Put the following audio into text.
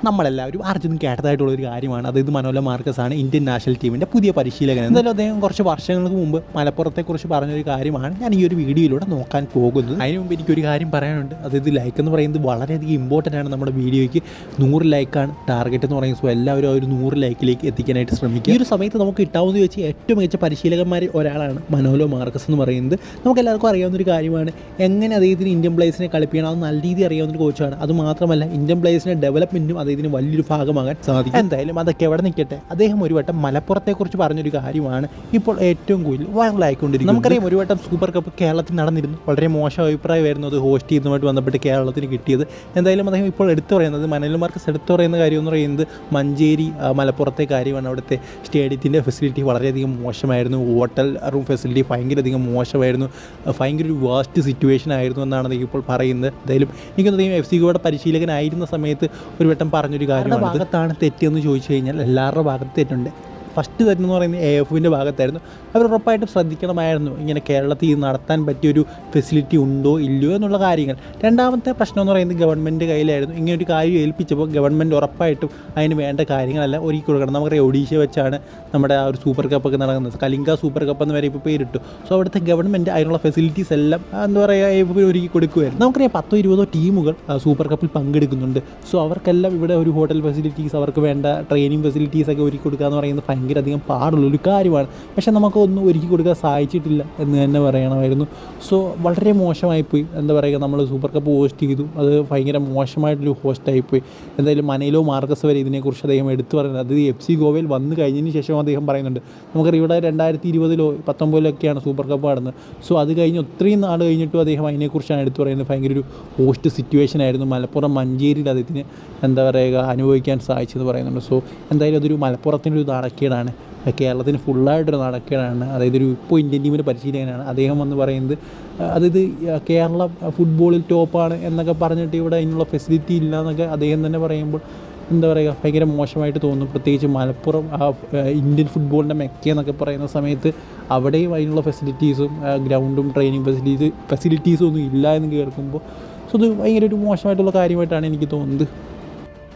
നമ്മളെല്ലാവരും അർജുനും കേട്ടതായിട്ടുള്ളൊരു കാര്യമാണ്. അതായത് മനോല മാർക്കസ് ആണ് ഇന്ത്യൻ നാഷണൽ ടീമിൻ്റെ പുതിയ പരിശീലകൻ. എന്തായാലും അദ്ദേഹം കുറച്ച് വർഷങ്ങൾക്ക് മുമ്പ് മലപ്പുറത്തെക്കുറിച്ച് പറഞ്ഞൊരു കാര്യമാണ് ഞാൻ ഈ ഒരു വീഡിയോയിലൂടെ നോക്കാൻ പോകുന്നത്. അതിന് മുമ്പ് എനിക്കൊരു കാര്യം പറയാനുണ്ട്. അതായത് ലൈക്ക് എന്ന് പറയുന്നത് വളരെയധികം ഇമ്പോർട്ടൻ്റ് ആണ്. നമ്മുടെ വീഡിയോയ്ക്ക് 100 ലൈക്കാണ് ടാർഗറ്റ് എന്ന് പറയുന്നത്. സോ എല്ലാവരും ഒരു 100 ലൈക്കിലേക്ക് എത്തിക്കാനായിട്ട് ശ്രമിക്കുക. ഈ ഒരു സമയത്ത് നമുക്ക് കിട്ടാവുന്ന വെച്ച് ഏറ്റവും മികച്ച പരിശീലകന്മാരിൽ ഒരാളാണ് മനോല മാർക്കസ് എന്ന് പറയുന്നത്. നമുക്ക് എല്ലാവർക്കും അറിയാവുന്നൊരു കാര്യമാണ്. എങ്ങനെ അദ്ദേഹത്തിന് ഇന്ത്യൻ പ്ലേയേഴ്സിനെ കളിപ്പിക്കണം അത് നല്ല രീതിയിൽ അറിയാവുന്നൊരു കോച്ചാണ്. അതുമാത്രമല്ല ഇന്ത്യൻ പ്ലേയേഴ്സിൻ്റെ ഡെവലപ്മെൻറ്റും അദ്ദേഹത്തിന് വലിയൊരു ഭാഗമാകാൻ സാധിക്കും. എന്തായാലും അതൊക്കെ എവിടെ നിൽക്കട്ടെ, അദ്ദേഹം ഒരു വട്ടം മലപ്പുറത്തെക്കുറിച്ച് പറഞ്ഞൊരു കാര്യമാണ് ഇപ്പോൾ ഏറ്റവും കൂടുതൽ വൈറലായിക്കൊണ്ടിരിക്കുന്നത്. നമുക്കറിയാം ഒരു വട്ടം സൂപ്പർ കപ്പ് കേരളത്തിൽ നടന്നിരുന്നു. വളരെ മോശം അഭിപ്രായമായിരുന്നു അത് ഹോസ്റ്റ് ചെയ്യുന്നതുമായിട്ട് ബന്ധപ്പെട്ട് കേരളത്തിന് കിട്ടിയത്. എന്തായാലും അദ്ദേഹം ഇപ്പോൾ എടുത്തു പറയുന്നത് മനോല മാർക്കസ് എടുത്തു പറയുന്ന കാര്യം എന്ന് പറയുന്നത് മഞ്ചേരി മലപ്പുറത്തെ കാര്യമാണ്. അവിടുത്തെ സ്റ്റേഡിയത്തിൻ്റെ ഫെസിലിറ്റി വളരെയധികം മോശമായിരുന്നു. ഹോട്ടൽ റൂം ഫെസിലിറ്റി ഭയങ്കരധികം മോശമായിരുന്നു. ഭയങ്കര ഒരു വാസ്റ്റ് സിറ്റുവേഷൻ ആയിരുന്നു എന്നാണ് അദ്ദേഹം ഇപ്പോൾ പറയുന്നത്. എന്തായാലും എനിക്കൊന്നും അദ്ദേഹം FC ഗോയുടെ പരിശീലകനായിരുന്ന സമയത്ത് ഒരു വട്ടം പറഞ്ഞൊരു കാര്യമാണ്. ഭാഗത്താണ് തെറ്റെന്ന് ചോദിച്ചു കഴിഞ്ഞാൽ എല്ലാവരുടെ ഭാഗത്ത് തെറ്റുണ്ട്. ഫസ്റ്റ് തെറ്റെന്ന് പറയുന്നത് AFൻ്റെ ഭാഗത്തായിരുന്നു. അവർ ഉറപ്പായിട്ടും ശ്രദ്ധിക്കണമായിരുന്നു ഇങ്ങനെ കേരളത്തിൽ നടത്താൻ പറ്റിയൊരു ഫെസിലിറ്റി ഉണ്ടോ ഇല്ലയോ എന്നുള്ള കാര്യങ്ങൾ. രണ്ടാമത്തെ പ്രശ്നം എന്ന് പറയുന്നത് ഗവൺമെൻറ് കയ്യിലായിരുന്നു. ഇങ്ങനൊരു കാര്യം ഏൽപ്പിച്ചപ്പോൾ ഗവൺമെൻറ് ഉറപ്പായിട്ടും അതിന് വേണ്ട കാര്യങ്ങളെല്ലാം ഒരുക്കി കൊടുക്കണം. നമുക്കറിയാം ഒഡീഷ വെച്ചാണ് നമ്മുടെ ആ ഒരു സൂപ്പർ കപ്പൊക്കെ നടക്കുന്നത്. കലിംഗ സൂപ്പർ കപ്പ് എന്ന് വരെ ഇപ്പോൾ പേരിട്ടു. സോ അവിടുത്തെ ഗവൺമെൻറ് അതിനുള്ള ഫെസിലിറ്റീസ് എല്ലാം എന്താ പറയുക AF ഒരുക്കി കൊടുക്കുമായിരുന്നു. നമുക്കറിയാം 10-20 ടീമുകൾ സൂപ്പർ കപ്പിൽ പങ്കെടുക്കുന്നുണ്ട്. സോ അവർക്കെല്ലാം ഇവിടെ ഒരു ഹോട്ടൽ ഫെസിലിറ്റീസ്, അവർക്ക് വേണ്ട ട്രെയിനിങ് ഫെസിലിറ്റീസൊക്കെ ഒരുക്കി കൊടുക്കുക എന്ന് പറയുന്നത് ഭയങ്കര അധികം പാടുള്ളൊരു കാര്യമാണ്. പക്ഷേ നമുക്കൊന്നും ഒരുക്കി കൊടുക്കാൻ സാധിച്ചിട്ടില്ല എന്ന് തന്നെ പറയണമായിരുന്നു. സോ വളരെ മോശമായിപ്പോയി. എന്താ പറയുക, നമ്മൾ സൂപ്പർ കപ്പ് ഹോസ്റ്റ് ചെയ്തു, അത് ഭയങ്കര മോശമായിട്ടൊരു ഹോസ്റ്റായിപ്പോയി. എന്തായാലും മനോല മാർക്കസ് വരെ ഇതിനെക്കുറിച്ച് അദ്ദേഹം എടുത്തു പറയുന്നത്. അത് FC ഗോവയിൽ വന്നു കഴിഞ്ഞതിന് ശേഷം അദ്ദേഹം പറയുന്നുണ്ട്. നമുക്കറിയാം ഇവിടെ 2020-ലോ 2019-ലൊക്കെയാണ് സൂപ്പർ കപ്പ് നടന്നത്. സോ അത് കഴിഞ്ഞ് ഒത്തിരിയും നാൾ കഴിഞ്ഞിട്ടും അദ്ദേഹം അതിനെക്കുറിച്ചാണ് എടുത്തു പറയുന്നത്. ഭയങ്കര ഒരു ഹോസ്റ്റ് സിറ്റുവേഷൻ ആയിരുന്നു. മലപ്പുറം മഞ്ചേരിയിൽ അദ്ദേഹത്തിന് എന്താ പറയുക അനുഭവിക്കാൻ സാധിച്ചെന്ന് പറയുന്നുണ്ട്. സോ എന്തായാലും അതൊരു മലപ്പുറത്തിനൊരു നാണക്കേടാണ്, കേരളത്തിന് ഫുള്ളായിട്ടൊരു നടക്കുകയാണ്. അതായത് ഇപ്പോൾ ഇന്ത്യൻ ടീമിൻ്റെ പരിശീലകനാണ് അദ്ദേഹം എന്ന് പറയുന്നത്. അതായത് കേരള ഫുട്ബോളിൽ ടോപ്പാണ് എന്നൊക്കെ പറഞ്ഞിട്ട് ഇവിടെ അതിനുള്ള ഫെസിലിറ്റി ഇല്ല എന്നൊക്കെ അദ്ദേഹം തന്നെ പറയുമ്പോൾ എന്താ പറയുക ഭയങ്കര മോശമായിട്ട് തോന്നുന്നു. പ്രത്യേകിച്ച് മലപ്പുറം ഇന്ത്യൻ ഫുട്ബോളിൻ്റെ മെക്ക എന്നൊക്കെ പറയുന്ന സമയത്ത് അവിടെയും അതിനുള്ള ഫെസിലിറ്റീസും ഗ്രൗണ്ടും ട്രെയിനിങ് ഫെസിലിറ്റീസും ഒന്നും ഇല്ല എന്ന് കേൾക്കുമ്പോൾ സോ അത് ഭയങ്കര ഒരു മോശമായിട്ടുള്ള കാര്യമായിട്ടാണ് എനിക്ക് തോന്നുന്നത്.